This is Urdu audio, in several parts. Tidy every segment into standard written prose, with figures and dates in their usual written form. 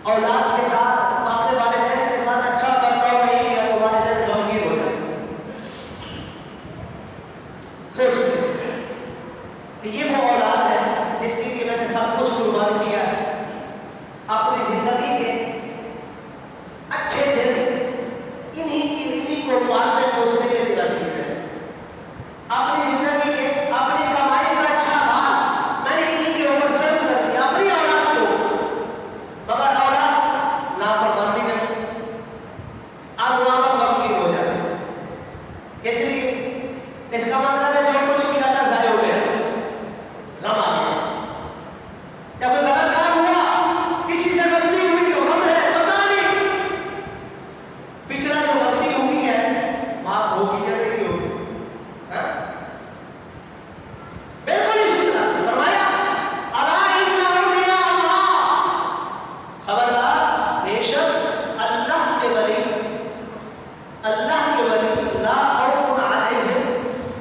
اولاد کے ساتھ اپنے والدین کے ساتھ اچھا برتاؤ نہیں کیا تو والدین غمگین ہو جائے. سوچ کہ یہ وہ اولاد ہے جس کے لیے میں نے سب کچھ قربان کیا ہے. اپنی زندگی کے اچھے دن انہیں کو پالنے پوسنے کے لیے دیے ہیں. اپنی زندگی کے اپنی کمائی کا اچھا مال میں نے انہیں کے اوپر صرف کر دیا اپنی اولاد کو. مگر اولاد نافرمانی میں اب وہاں غمگین ہو جاتے ہیں. اس لیے اس کا مطلب ہے جو کچھ کیا تھا ضائع ہو گیا, غم آ گیا. یا کوئی غلط کام ہوا, کسی سے غلطی ہوئی تو غم ہے, پتا نہیں پچھلا جو غلطی ہوئی ہے معاف ہوگی یا نہیں ہوگی. بالکل اسی طرح فرمایا الا ان اولیاء اللہ, خبردار بے شک اللہ کے ولی لا خوف علیہم,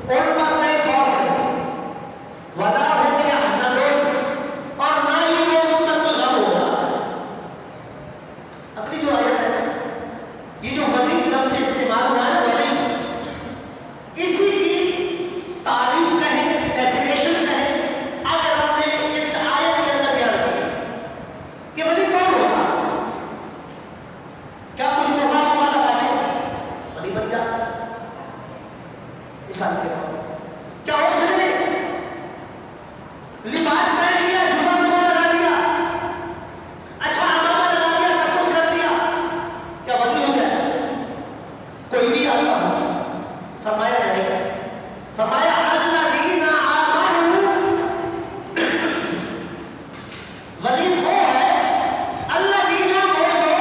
ان پر نہیں خوف ہے, ولا هم يحزنون, اور نہ ہی وہ ان پر کوئی غم ہوگا. اگلی جو آیت ہے یہ جو ولی لفظ استعمال ہوا ہے نا, ولی اسی کی تعریف کہیں, ڈیفینیشن کہیں, اگر ہم نے اس آیت کے اندر بیان کی کہ ولی کون ہوگا, کیا کوئی چوہا کو لگا دے ولی بن جاتا ہے مثال کے طور پر؟ کیا اس نے لباس پہن لیا, جھوٹا منہ لگا دیا, اچھا امامہ لگا دیا, سب کچھ کر دیا, کیا ولی ہو جائے؟ کوئی بھی آتا ہو. فرمایا نہیں ہے, فرمایا الذین آمنوا, ولی وہ ہے الذین, وہ جو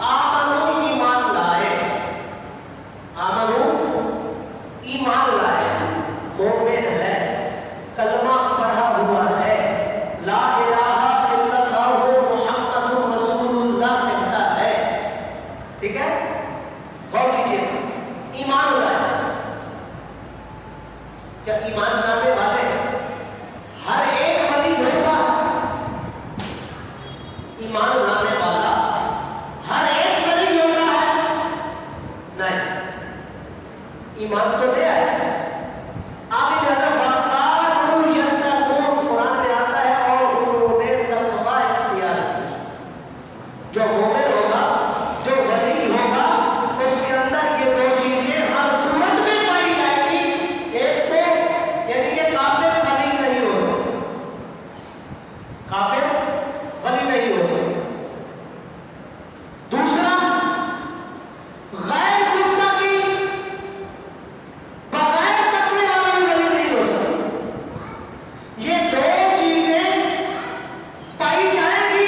آمنوا ایمان لائے, آمنوا ایمان لائے, مومن ہے, کلمہ پڑھا ہوا ہے, لا الہ الا اللہ محمد رسول اللہ کہتا ہے. ٹھیک ہے, غور کیجیے, ایمان لائے. کیا ایمان لانے والے ہر ایک ولی ہوگا؟ ایمان لانے والا ہر ایک ولی ہوگا ہے؟ نہیں. ایمان تو دیا ہے. آگے جاتا وَقَالُوا يَتَّقُونَ, قرآن میں آتا ہے اور انہوں نے تقویٰ اختیار کی. جو مومن ہوگا, جو ولی ہوگا, اس کے اندر یہ دو چیزیں ہر صورت میں پائی جائے گی. ایک تو یعنی کہ کافر ولی نہیں ہو سکتے, کافر ولی نہیں ہو سکتے. دوسرا, غیر متقی, بغیر تقوی والا بھی ولی نہیں ہو سکتا. یہ دو چیزیں پائی جائیں گی,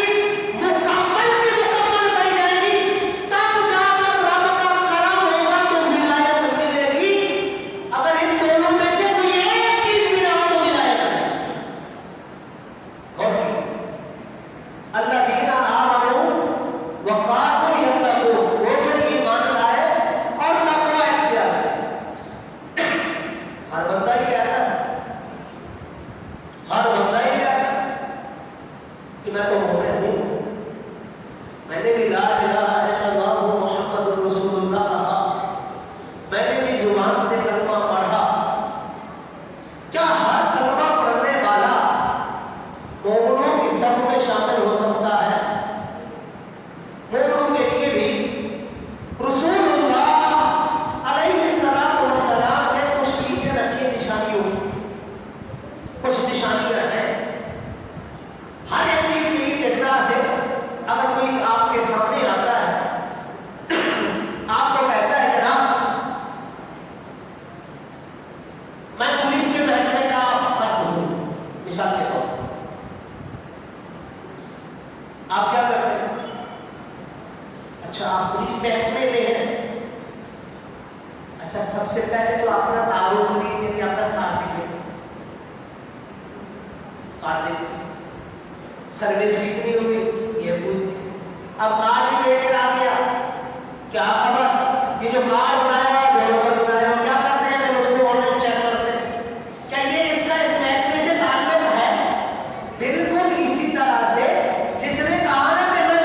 مکمل کی مکمل پائی جائیں گی, تب جا کر رب کا کرم ہوگا تو ولایت ملے گی. اگر ان دونوں میں سے کوئی ایک چیز بھی نہ ہو تو ولایت نہیں. الذین آمنوا وقالوا یتقون, وہ جو ایمان لائے اور تقوی اختیار کی. ہر بندہ ہی کہتا ہے, ہر بندہ ہی کہتا ہے کہ میں تو مومن ہوں, میں نے بھی لا الہ الا اللہ محمد رسول اللہ کہا, میں نے بھی زبان سے کلمہ پڑھا. کیا ہر کلمہ پڑھنے والا مومنوں کی صف میں شامل ہو سکتا ہے؟ مومنوں کے لیے بھی رسول اللہ علیہ السلام نے کچھ چیزیں رکھی, نشانیوں کی کچھ نشانیاں ہیں. ہر ایک چیز کے لیے اتنا سے اگر کوئی آپ کے سامنے آتا ہے, آپ کو کہتا ہے کہ نا میں پولیس کے محکمے کا فرد ہوں, مثال کے طور پر, آپ کیا کرتے ہیں؟ اچھا آپ پولیس محکمے میں ہیں, اچھا سب سے پہلے تو اپنا تعارف لیجیے کہ اپنا کارڈ دکھائیے, کارڈ دیکھیے, سروس کتنی ہوئی یہ پوچھتے. اب کارڈ بھی لے کر آ گیا, کیا خبر یہ جو کارڈ بنایا ہے جو لوگ بنایا ہے کیا کرتے ہیں, پھر اس کو آن لائن چیک کرتے ہیں, کیا یہ اس کا اس محکمے سے تعلق ہے؟ بالکل اسی طرح سے جس نے کہا نا کہ میں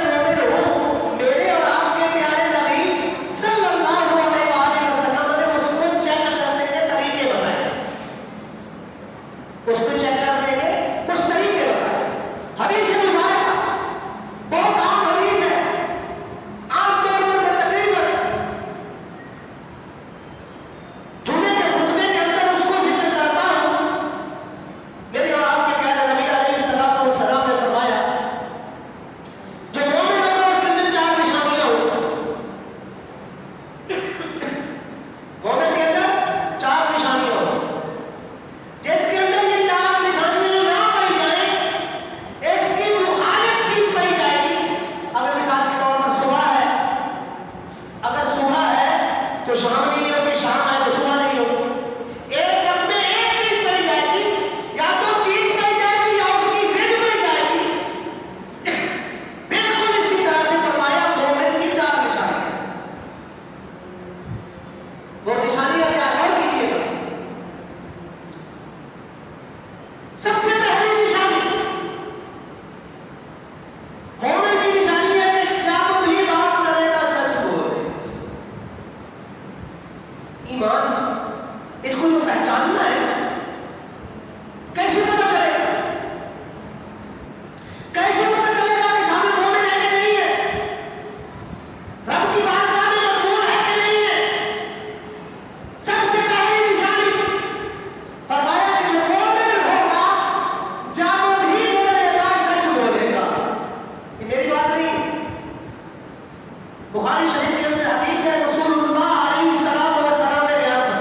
بخاری شریف کے اندر حدیث ہے، رسول اللہ علیہ السلام نے بیان کی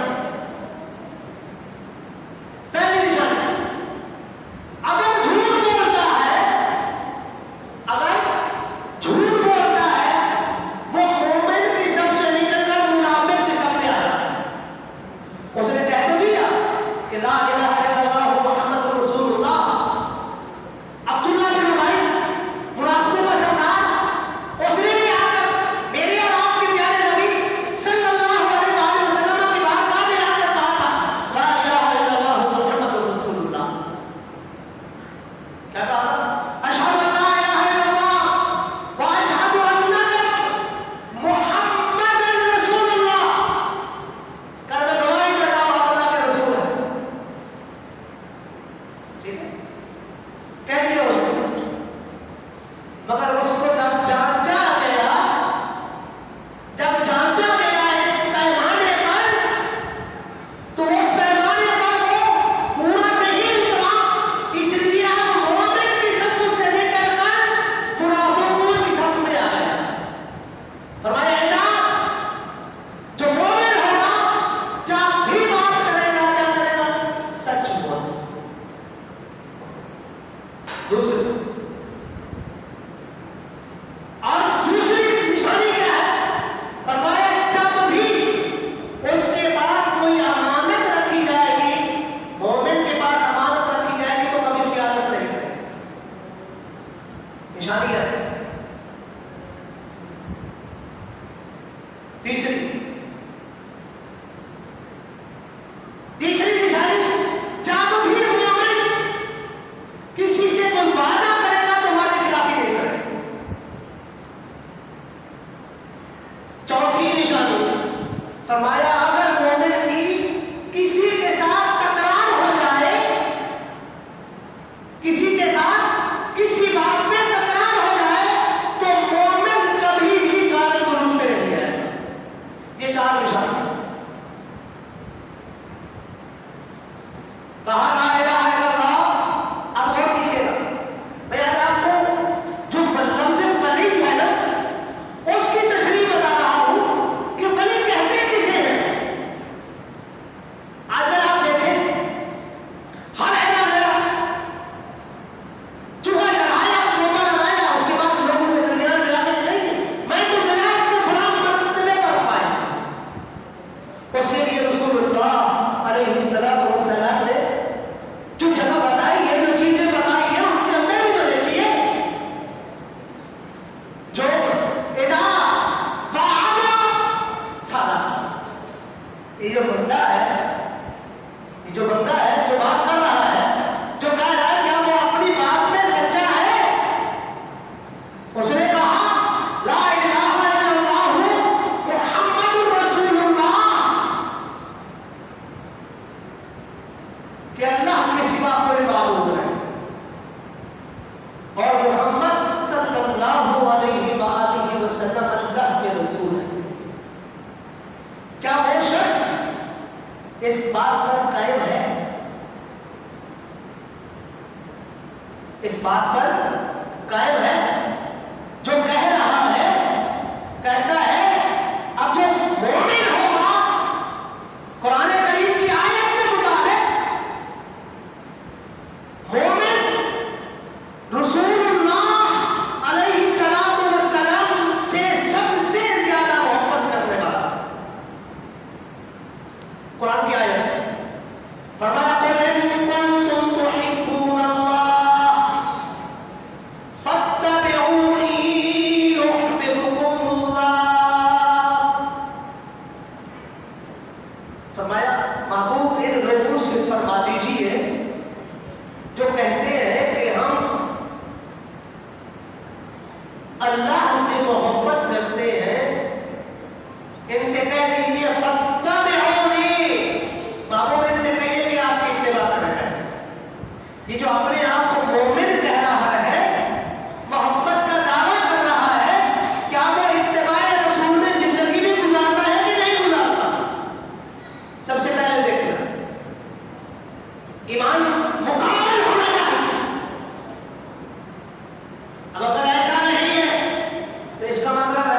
پہلی نشانی، اگر جھوٹ بولتا ہے وہ مومن کی صف سے نکل کر منافق کی صف میں آ رہا ہے۔ اس نے کہہ تو دیا کہ لا الہ الا اللہ محمد رسول اللہ، عبداللہ بن ابی منافقوں کا سردار، اس نے بھی آ کر میرے اور آپ کے پیارے نبی صلی اللہ علیہ وآلہ وسلم کی بارگاہ میں آ کر کہا لا الہ الا اللہ محمد رسول اللہ۔ کیا کہا؟ اشہد ان لا الہ الا اللہ واشہد انک محمد رسول اللہ، کہا میں گواہی دیتا ہوں آپ اللہ کے رسول ہیں۔ ٹھیک ہے، کہہ دیا اس نے، مگر اس کو جب جانچا گیا اس پیمانے پر، تو اس پیمانے پر وہ پورا نہیں اترا، اس لیے اب مومن کی صف سے نکل کر منافقوں کی صف میں آ گیا۔ فرمایا اعلان، جو مومن ہوگا جب بھی بات کرے گا کیا کرے گا؟ سچ بولے۔ دوسری نشانی کیا ہے؟ فرمایا جب بھی اس کے پاس کوئی امانت رکھی جائے گی، مومن کے پاس امانت رکھی جائے گی تو کبھی خیانت نہیں کرے گا۔ نشانی ہے تیسری نشانی، جب بھی مومن کسی سے کوئی وعدہ کرے گا تو ہمارے خلاف ہی نہیں کرے گا۔ چوتھی نشانی، فرمایا اگر مومن کی کسی کے ساتھ تکرار ہو جائے، کسی کے ساتھ کسی بات میں تکرار ہو جائے، تو مومن کبھی بھی گال گلوچ میں نہیں آئے گا۔ یہ چار نشانی۔ کہا لا الہ الا اللہ، اب غور کیجیے گا، میں آج آپ کو جو لفظ ولی ہے نا اس کی تشریح بتا رہا ہوں کہ ولی کہتے کسے ہیں۔ آج آپ دیکھیں ہر چوہا چڑھایا، توبہ لگایا، اس کے بعد لوگوں کے درمیان ملا کے نہیں میں تو ولایت کے فلاں مرتبے پر فائز ہوں۔ اس کے لیے رسول اللہ علیہ السلام نے جو جگہ بتائی ہے، جو چیزیں بتائی ہیں، ان کے اندر بھی تو دیکھیے، جو اذا وعد صدق، یہ جو بندہ ہے جو بات کر رہا ہے، جو کہہ رہا ہے کیا وہ اپنی بات میں سچا ہے؟ اس نے کہا لا الہ الا اللہ محمد رسول اللہ، کہ اللہ کے سوا کوئی معبود نہیں اور محمد صلی اللہ علیہ وآلہ وسلم اللہ کے رسول ہیں۔ کیا وہ شخص اس بات پر قائم ہے، اس بات پر قائم ہے جو کہہ رہا ہے، کہتا ہے اب جو مومن ہوگا قرآن کریم کی آیت کے مطابق مومن رسول اللہ علیہ السلام سے سب سے زیادہ محبت کرنے والا، قرآن کی آیت ہے۔ فرمایا قُلْ إِن كُنتُمْ تُحِبُّونَ اللَّهَ فَاتَّبِعُونِي يُحْبِبْكُمُ اللَّهُ۔ فرمایا محبوب ان لوگوں سے فرما دیجیے جو کہتے ہیں کہ ہم اللہ سے محبت کرتے ہیں، ان سے کہہ دیجیے فَاتَّبِعُونِی، محبوب ان سے کہیے کہ آپ کی اتباع کرنا ہے۔ یہ جو اپنے آپ کو مومن کہہ رہا ہے، محبت کا دعویٰ کر رہا ہے، کیا وہ اتباع رسول میں زندگی میں گزارتا ہے کہ نہیں گزارتا؟ سب سے پہلے دیکھنا ایمان مکمل ہونا چاہیے۔ اب اگر ایسا نہیں ہے تو اس کا مطلب ہے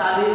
40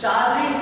40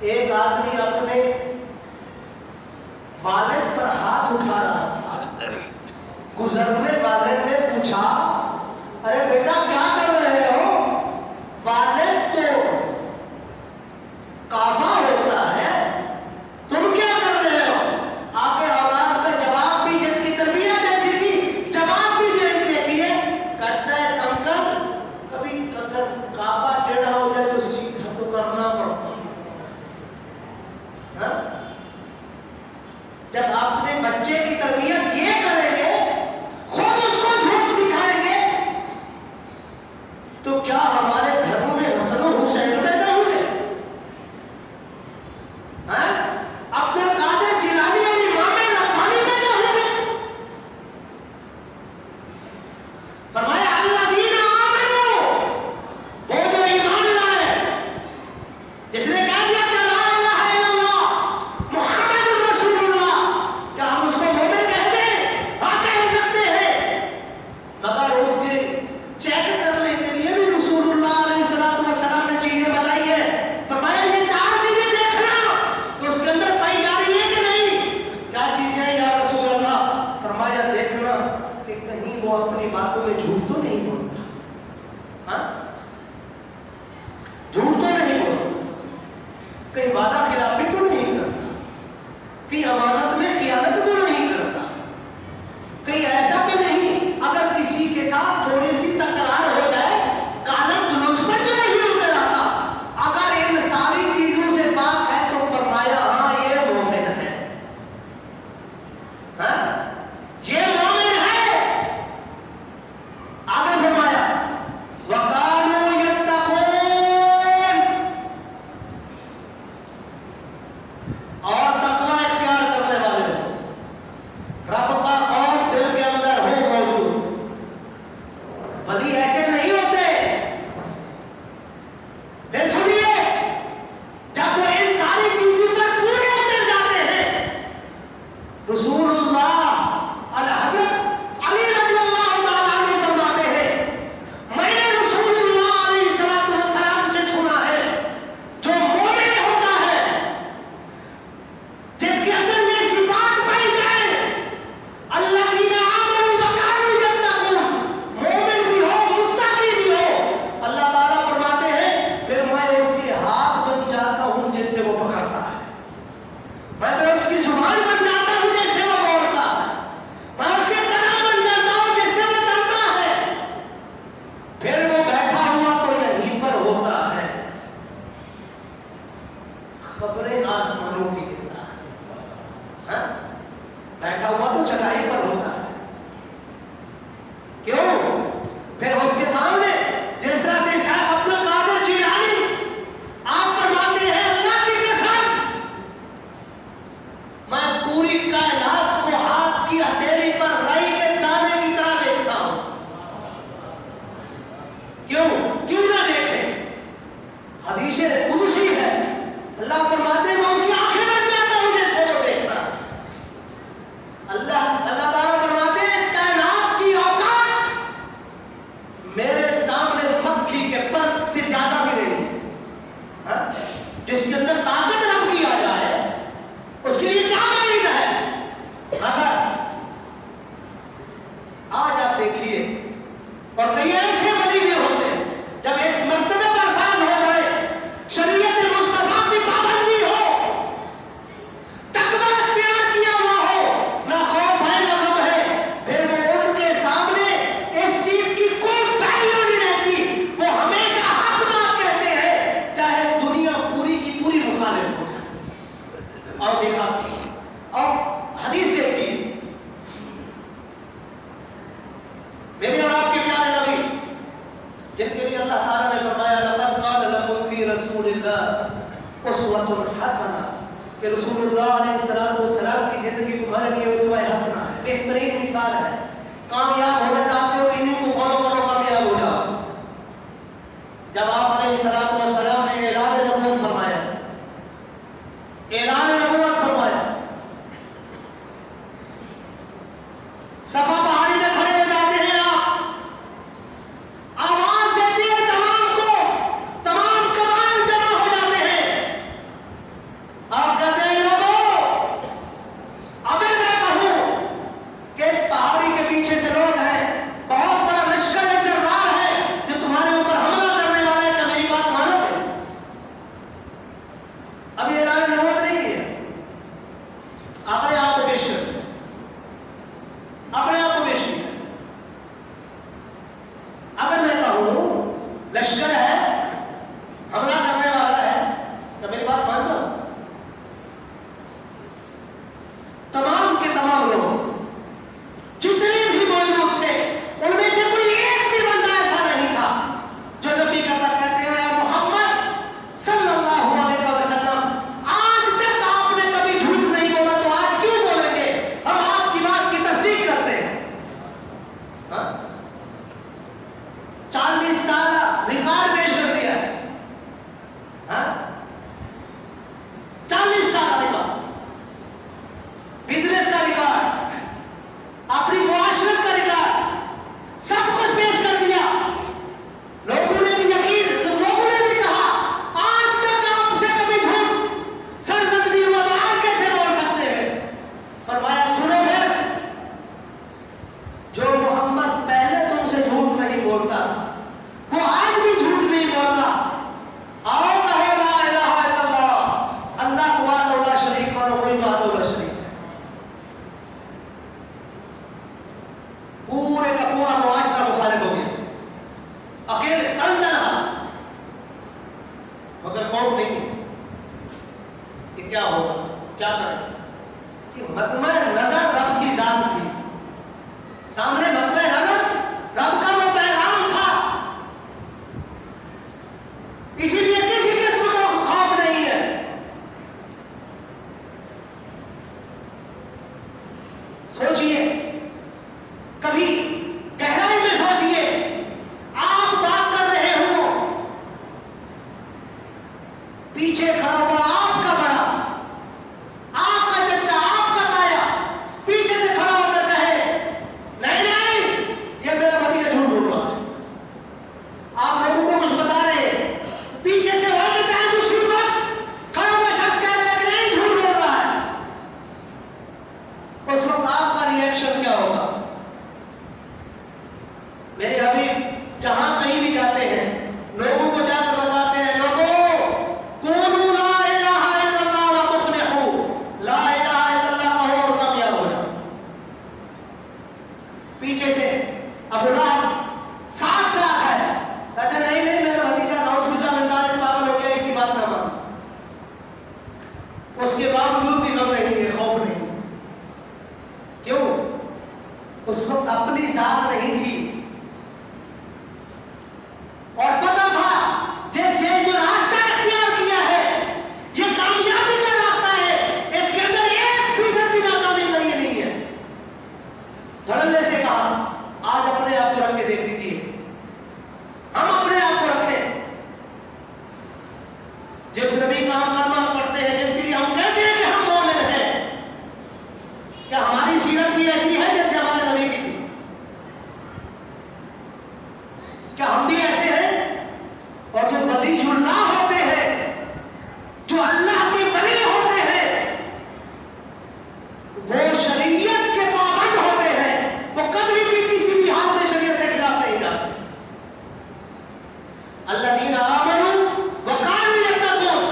ایک آدمی اپنے والد پر ہاتھ اٹھا رہا تھا، گزرنے والد نے پوچھا ارے بیٹا کیا کر رہے ہو؟ والد تو کعبہ ہوتا ہے، تم کیا کر رہے ہو؟ آپ کے اولاد کا جواب بھی جس کی تربیت ایسی تھی جواب بھی دیکھیے، کہتا ہے انکل کبھی اگر کعبہ ٹیڑھا ہو جائے تو سیدھا تو کرنا پڑتا ہے۔ جب آپ اپنے بچے کی تربیت یہ کریں گے، خود اس کو جھوٹ سکھائیں گے، تو کیا ہمارے گھروں میں حسن و حسین پیدا ہوئے؟ عبد القادر جیلانی اور امام ربانی پیدا ہوئے؟ فرمایا الذین آمنوا، وہ جو ایمان لائے، جس نے کہہ دیا کہ لا الہ الا اللہ محمد رسول اللہ، کیا ہم اس کو مومن کہتے ہیں؟ ہاں کہہ سکتے ہیں، مگر اس کے چیک کرنے کے لیے بھی رسول اللہ علیہ السلام نے چیزیں بتائی ہیں۔ فرمایا یہ چار چیزیں دیکھنا، اس کے اندر پائی جا رہی ہے کہ نہیں؟ کیا چیزیں یا رسول اللہ؟ فرمایا دیکھنا کہ کہیں وہ اپنی باتوں میں جھوٹ تو نہیں بولتا، ہاں جھوٹ تو نہیں بولتا، کہیں وعدہ خلافی تو نہیں کرتا، کہیں امانت میں خیانت تو نہیں کرتا، کہیں ایسا تو نہیں اگر کسی کے ساتھ تھوڑی سی تکرار ہو جائے کالم گلوچ پر تو نہیں اتر آتا۔ اگر ان ساری چیزوں سے پاک ہے تو فرمایا ہاں یہ مومن ہے، ہاں یہ مومن ہے۔ آگے فرمایا وَقَالُوا يَتَّقُونَ، اور تقوی اختیار کرنے والے ہو، رب کا خوف دل کے اندر ہو موجود۔ ولی ایسے نہیں ہوتے۔ پھر سنیے، جب وہ ان ساری چیزوں پر پورے اتر جاتے ہیں، رسول اللہ الحضرت علی رضی اللہ تعالیٰ عنہ فرماتے ہیں میں نے رسول اللہ علیہ السلام سے سنا ہے جو مومن ہوتا ہے، جس کے اندر یہ صفات پائی جائے، الذین آمنوا وکانوا یتقون، مومن بھی ہو متقی بھی ہو، اللہ تعالیٰ فرماتے ہیں پھر میں اس کے ہاتھ بن جاتا ہوں جس سے وہ پکڑتا ہے، میں اس کی زبان بن جاتا ہوں جس سے وہ بولتا ہے، میں اس کے قدم بن جاتا ہوں جس سے وہ چلتا ہے، پھر وہ بیٹھا ہوا تو یہیں پر ہوتا ہے، خبریں آسمانوں کی دیتا ہے، ہاں بیٹھا ہوا تو چٹائی پر ہوتا ہے، کیوں؟ پھر اس کے سامنے جس طرح سے شیخ عبد القادر جیلانی آپ فرماتے ہیں اللہ کی قسم میں پوری کائنات کو ہاتھ کی ہتھیلی پر رائی کے دانے کی طرح دیکھتا ہوں۔ کیوں نہ دیکھیں؟ حدیث قدسی ہے، اللہ فرماتے ہیں میں ان کی آنکھیں بن جاتا ہوں جیسے وہ دیکھتا ہے۔ اللہ تعالیٰ فرماتے ہیں اس کائنات کی اوقات میرے سامنے مکھی کے پر سے زیادہ بھی نہیں ہے، ہاں؟ جس کے اندر طاقت رب کی آ جائے اس کے لیے کیا بعید ہے؟ مگر آج آپ دیکھیے، اور کئی ایسے ولی بھی ہوتے ہیں جب اس مرتبے پر فائز ہو جائے، شریعت مصطفیٰ کی پابندی ہو، تقوی اختیار کیا ہوا ہو، نہ خوف ہے نہ غم ہے، پھر وہ ان کے سامنے اس چیز کی کوئی ویلیو نہیں رہتی، وہ ہمیشہ حق بات کہتے ہیں چاہے دنیا پوری کی پوری مخالف ہو جائے۔ اور دیکھا اور حدیث دیکھیے، میرے اور آپ کے پیارے نبی جن کے لیے اللہ تعالیٰ نے فرمایا لقد قال لكم في رسول الله اسوة حسنة، کہ رسول اللہ علیہ السلام کی زندگی تمہارے لیے اسوہ حسنہ ہے، بہترین مثال ہے۔ کامیاب ہونا چاہتے ہو انہیں کو فالو کرو، کامیاب ہو جاؤ۔ جب آپ علیہ السلام نے اعلان نبوت فرمایا، اعلان نبوت فرمایا، صفا پہاڑی میں کھڑے ہو جاتے ہیں، آپ آواز دیتے ہیں، تمام کمال جمع ہو جاتے ہیں، خوف نہیں ہے کہ کیا ہوگا کیا کریں، کہ مطمع نظر رب کی ذات تھی، سامنے مطمع نظر رب کا وہ پیغام تھا، اسی لیے کسی قسم کا خوف نہیں ہے۔ سوچئے، کبھی گہرائی میں سوچئے، آپ بات کر رہے ہوں، پیچھے کھڑا ہوا آپ کا بڑا، آپ کا چچا، آپ کا تایا پیچھے سے کھڑا ہو کر کہے نہیں نہیں یہ میرا بھتیجا جھوٹ بول رہا ہے، آپ لوگوں کو کچھ بتا رہے ہیں، پیچھے سے وہی ٹائم دوسری وقت کھڑا ہوا شخص کہہ رہا ہے کہ نہیں جھوٹ بول رہا ہے، اس وقت آپ کا ریئیکشن کیا ہوگا؟ میرے حبیب جہاں کہیں بھی جاتے ہیں لوگوں کو جا کر بتاتے ہیں، لوگوں قولوا لا الہ الا اللہ وتفلحوا، لا الہ الا اللہ کہو اور کامیاب ہو جاؤ۔ پیچھے سے ابو لہب ساتھ ہے، کہتے نہیں نہیں میرا بھتیجا نعوذ باللہ من ذالک پاگل ہو گیا، اس کی بات نہ مان، اس کے باوجود بھی غم نہیں ہے، خوف نہیں ہے۔ کیوں؟ اس وقت اپنی ذات نہیں تھی اور پتا تھا جو راستہ اختیار کیا ہے یہ کامیابی کا راستہ ہے، اس کے اندر 1% بھی ناکامی کا یہ نہیں ہے۔ دھڑلے سے کہا آج اپنے آپ کو رکھ کے دیکھ لیجیے، ہم اپنے آپ کو رکھیں، جس نبی کا ہم کلمہ پڑھتے ہیں، جس کے لیے ہم کہتے ہیں کہ ہم مومن ہیں، کیا ہماری سیرت بھی ایسی ہے جیسے ہمارے نبی کی تھی؟ کیا ہم بھی ایسے ہیں؟ اور جو ولی اللہ ہوتے ہیں، جو اللہ کے ولی ہوتے ہیں، وہ شریعت کے پابند ہوتے ہیں، وہ کبھی بھی کسی بھی حال میں شریعت سے خلاف نہیں جاتے۔ الذین آمنوا وکانوا یتقون،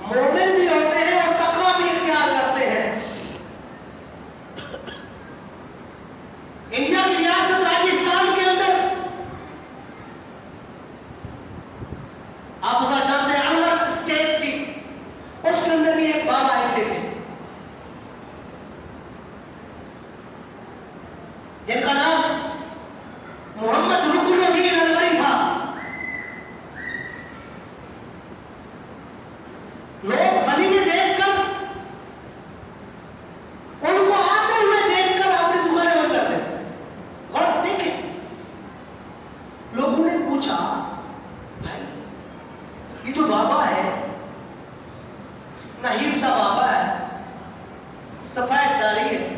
مومن بھی ہوتے ہیں اور تقویٰ بھی اختیار کرتے ہیں۔ انڈیا کی ریاست راجستھان کے اندر آپ اگر جانتے ہیں انور اسٹیٹ تھی، اس کے اندر بھی ایک بابا ایسے تھے جن کا نام محمد رکن الدین انوری تھا۔ لوگ ولی نے دیکھ کر، ان کو آتے ہوئے دیکھ کر اپنی دکانیں بند کرتے تھے۔ غور دیکھیں، لوگوں نے پوچھا بھائی یہ جو بابا ہے، نحیف سا بابا ہے، سفید داڑھی ہے،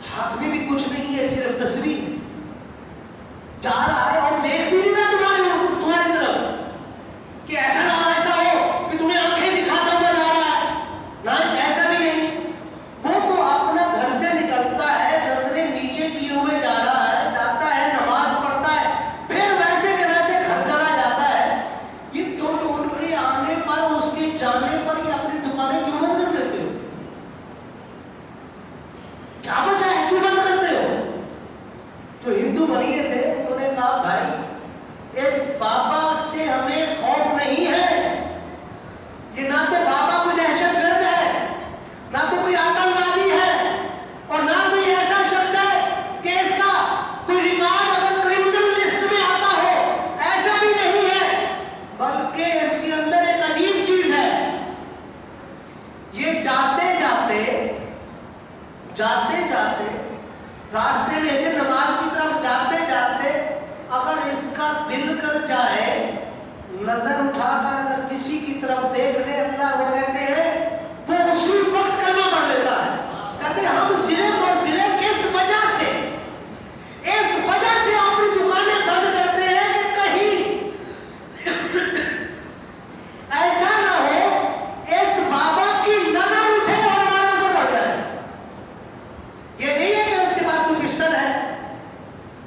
ہاتھ میں بھی کچھ نہیں ہے، صرف تصویر جا رہا ہے اور دیکھ بھی نہیں رہا تمہاری طرف کہ ایسا نہ ایسا ہو کہ تمہیں آنکھیں دکھاتا ہوا جا رہا ہے، نہ ایسا بھی نہیں، وہ تو اپنا گھر سے نکلتا ہے، نظریں نیچے کیے ہوئے جا رہا ہے، جاتا ہے نماز پڑھتا ہے، پھر ویسے کے ویسے گھر چلا جاتا ہے۔ یہ تم ان کے آنے پر، اس کے جانے پر یہ اپنی دکانیں کیوں بند کر لیتے ہو؟ کیا وجہ ہے کیوں بند کرتے ہو؟ جو ہندو بنیے تھے انہوں نے کہا بھائی اس بابا سے ہمیں خوف نہیں ہے، یہ نہ تو بابا کوئی دہشت گرد ہے، نہ تو کوئی آتنکوادی ہے، اور نہ کوئی ایسا شخص ہے کہ اس کا کوئی ریکارڈ اگر کرمنل لسٹ میں آتا ہو، ایسا بھی نہیں ہے، بلکہ اس کے اندر ایک عجیب چیز ہے، یہ جاتے جاتے راستے میں سے نماز کی طرف جاتے جاتے اگر اس کا دل کر جائے، نظر اٹھا کر اگر کسی کی طرف دیکھ لے، اللہ وہ کہتے ہیں وہ اسی وقت کلمہ پڑھ لیتا ہے۔ کہتے ہیں ہم صرف اور صرف اس وجہ سے اپنی دکانیں بند کرتے ہیں کہ کہیں ایسا نہ ہو اس بابا کی نظر اٹھے اور ہمارا کو پڑ جائے۔ یہ نہیں ہے کہ اس کے پاس کوئی پسٹل ہے،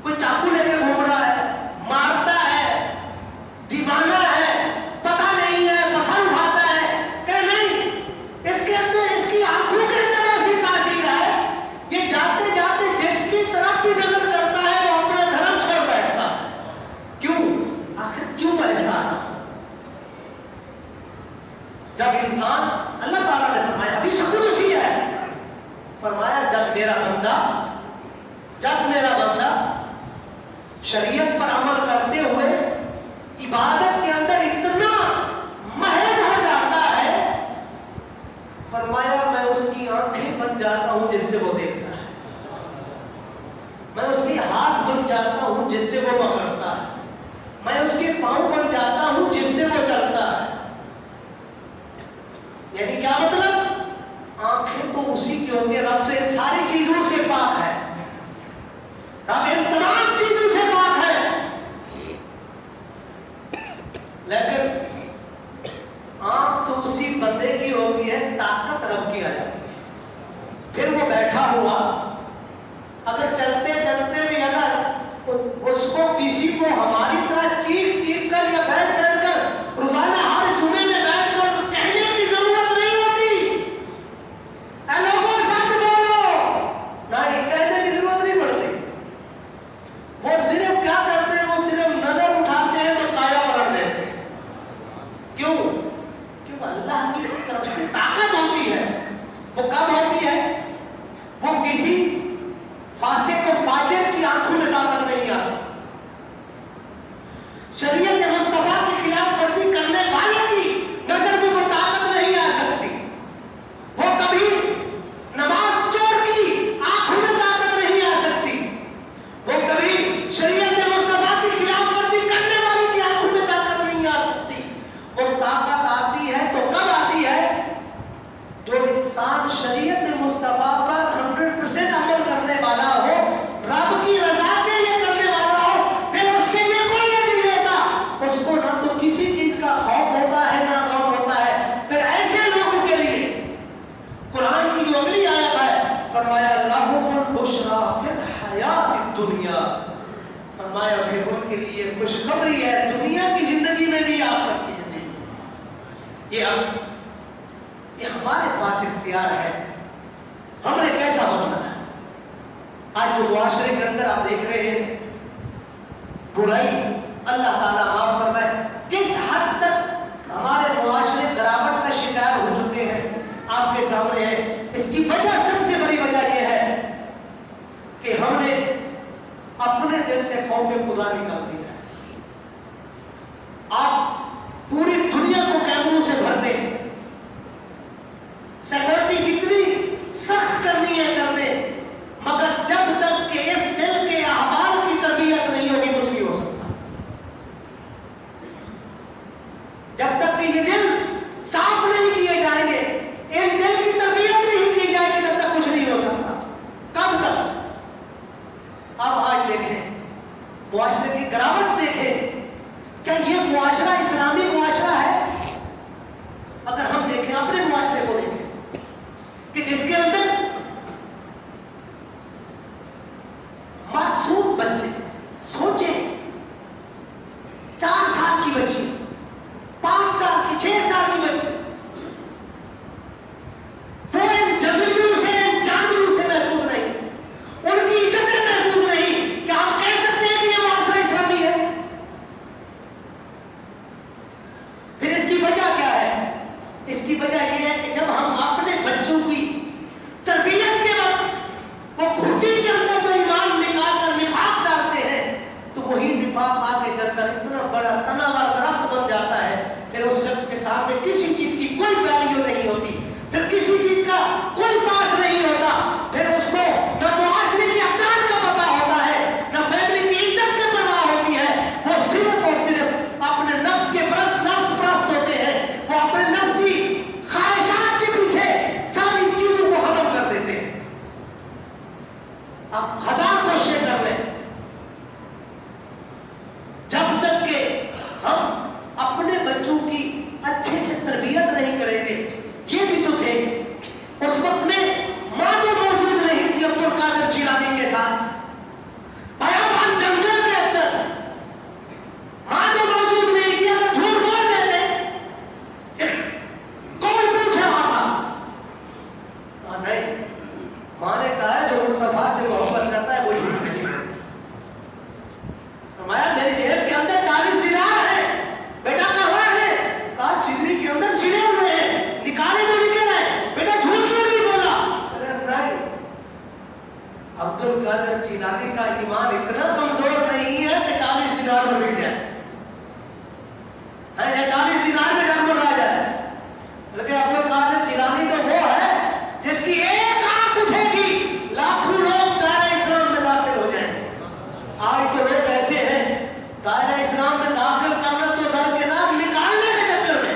کوئی چاقو لے کے گھوم رہا ہے، مارتا ہے، دیوانہ ہے، جب انسان، اللہ تعالیٰ نے فرمایا، حدیث قدسی ہے، فرمایا جب میرا بندہ شریعت پر عمل کرتے ہوئے عبادت کے اندر اتنا ماہر ہو جاتا ہے، فرمایا میں اس کی آنکھیں بن جاتا ہوں جس سے وہ دیکھتا ہے، میں اس کے ہاتھ بن جاتا ہوں جس سے وہ پکڑتا ہے، میں اس کے پاؤں بن جاتا ہوں جس سے وہ چلتا ہے۔ یعنی کیا مطلب؟ آنکھیں تو اسی کی ہوتی ہے، رب تو ان ساری چیزوں سے پاک ہے، رب ان تمام چیزوں سے پاک ہے، لیکن آنکھ تو اسی بندے کی ہوتی ہے، طاقت رب کی آ جاتی ہے۔ پھر وہ بیٹھا ہوا اگر چلتے چلتے بھی اگر اس کو کسی کو ہماری طرح چیخ چیخ کر یا بیٹھ بیٹھ کر روزانہ ہر جمعے میں بیٹھ کر کہنے کی ضرورت نہیں ہوتی، اے لوگوں سچ بولو، نہ یہ کہنے کی ضرورت نہیں پڑتی۔ وہ صرف کیا کرتے ہیں؟ وہ صرف نظر اٹھاتے ہیں تو کایا پلٹ دیتے ہیں۔ کیوں؟ کیونکہ اللہ کی طرف سے طاقت ہوتی ہے۔ وہ کب ہوتی ہے؟ وہ کسی فاسق و فاجر کی آنکھوں میں طاقت نہیں آتی، شریعت مصطفیٰ کی خلاف ورزی کرنے والے کی نظر میں وہ طاقت نہیں آ سکتی۔ وہ کبھی نماز چور کی آنکھوں میں طاقت نہیں آ سکتی، وہ کبھی شریعت مصطفیٰ کی خلاف ورزی کرنے والے کی آنکھوں میں طاقت نہیں آ سکتی۔ وہ طاقت آتی ہے تو کب آتی ہے؟ جو انسان شریعت مصطفیٰ پر 100% عمل کرنے والا ہو، رب کی رضا کے لیے کرنے والا ہو، پھر اس کے لیے کوئی نہیں لیتا، اس کو نہ تو کسی چیز کا خوف ہوتا ہے نہ غم ہوتا ہے۔ پھر ایسے لوگوں کے لیے قرآن کی جو اگلی آیت ہے، فرمایا لَهُمُ الْبُشْرَى فِي الْحَيَاةِ الدُّنْيَا، فرمایا پھر ان کے لیے خوشخبری ہے دنیا کی زندگی میں بھی، آخرت کی زندگی میں۔ یہ ہمارے پاس اختیار ہے، ہم نے کیسا بننا ہے۔ آج جو معاشرے کے اندر آپ دیکھ رہے ہیں برائی، اللہ تعالیٰ معاف فرمائے، کس حد تک ہمارے معاشرے گراوٹ کا شکار ہو چکے ہیں، آپ کے سامنے ہے۔ اس کی وجہ، سب سے بڑی وجہ یہ ہے کہ ہم نے اپنے دل سے خوف خدا نکال دیا ہے۔ آپ پوری دنیا کو کیمروں سے بھر دیں، سیکورٹی جتنی سخت کرنی ہے کر دیں، مگر جب تک کہ اس دل کے اعمال کی تربیت نہیں ہوگی کچھ نہیں ہو سکتا۔ جب تک کہ یہ دل صاف نہیں کیے جائیں گے، ان دل کی تربیت نہیں کی جائے گی، تب تک کچھ نہیں ہو سکتا۔ کب تک؟ اب آج دیکھیں معاشرے کی گراوٹ دیکھیں، کیا یہ معاشرہ اسلامی معاشرہ ہے؟ اگر ہم دیکھیں اپنے معاشرے کو دیکھیں کہ جس کے اندر معصوم بچے، سوچیں 4 سال کی بچی، 5 سال کی، 6 سال کی بچی، وہ ان جنگلیوں سے، ان جانوروں سے محفوظ نہیں، ان کی عزتیں محفوظ نہیں، کیا ہم کہہ سکتے ہیں کہ یہ معاشرہ اسلامی ہے؟ پھر اس کی وجہ کیا ہے؟ اس کی وجہ یہ ہے کہ جب ہم اپنے بچوں کی قادر جیلانی کا ایمان اتنا کمزور نہیں ہے کہ 40 دینار میں مل جائے، یا 40 دینار میں ڈالر آ جائے، بلکہ عبد القادر جیلانی تو وہ ہے جس کی ایک آنکھ اٹھے گی لاکھوں لوگ دائرہ اسلام میں داخل ہو جائیں گے۔ آج تو لوگ ایسے ہیں دائرہ اسلام میں داخل کرنا تو درکنار نکالنے کے چکر میں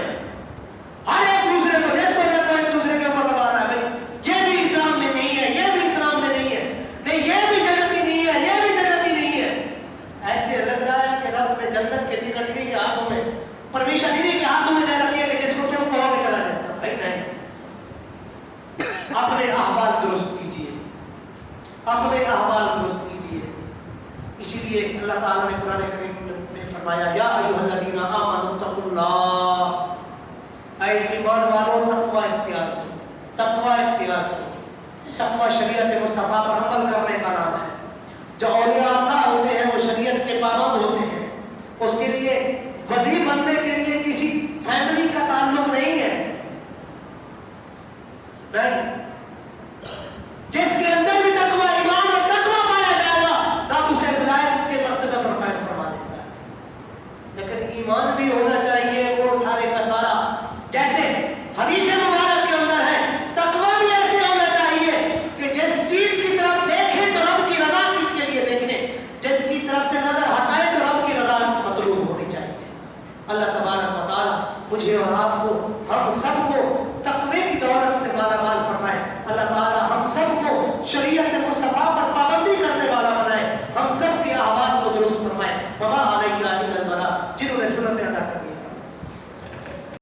ہر ایک دوسرے کو جس کو دیکھو ایک دوسرے کے اوپر لگا رہا ہے، بھائی یہ بھی اسلام میں نہیں ہے، یہ بھی اسلام میں نہیں ہے، نہیں یہ بھی جنتی نہیں ہے، یہ بھی جنتی نہیں ہے۔ ایسے لگ رہا ہے کہ رب نے جنت کے ٹکٹ کے ہاتھوں میں پرمیشن ہی نہیں کے ہاتھوں میں دے رکھی ہے کہ جس کو تم کہو گے چلا جاتا۔ بھائی نہیں، اپنے احوال درست کیجئے، اپنے احوال درست کیجئے۔ اسی لیے اللہ تعالیٰ نے قرآن کریم میں فرمایا یا ایھا الذین آمنوا اتقوا اللہ، اے ایمان والو تقوی اختیار کرو، تقوی اختیار کرو۔ تقوی شریعت مصطفیٰ پر عمل کرنے کا نام ہے۔ جو اولیاء اللہ ہوتے ہیں وہ شریعت کے پابند ہوتے ہیں، اس کے لیے ولی بننے کے لیے کسی فیملی کا تعلق نہیں ہے، نہیں، جس کے اندر بھی تقوی ایمان اور تقوی پایا جائے گا رب اسے ولایت کے مرتبے پر فائز فرما دیتا ہے۔ لیکن ایمان بھی ہونا چاہیے وہ سارے کا سارا، جیسے حدیث مبارک کے اندر ہے تقوی بھی ایسے ہونا چاہیے کہ جس چیز کی طرف دیکھیں تو رب کی رضا کے لیے دیکھیں، جس کی طرف سے نظر ہٹائے تو رب کی رضا مطلوب ہونی چاہیے۔ اللہ تبارک و تعالیٰ مجھے اور آپ کو، ہم سب کو تقوی کی دولت سے مالا مال فرمائے۔ اللہ تعالیٰ ہم سب کو شریعت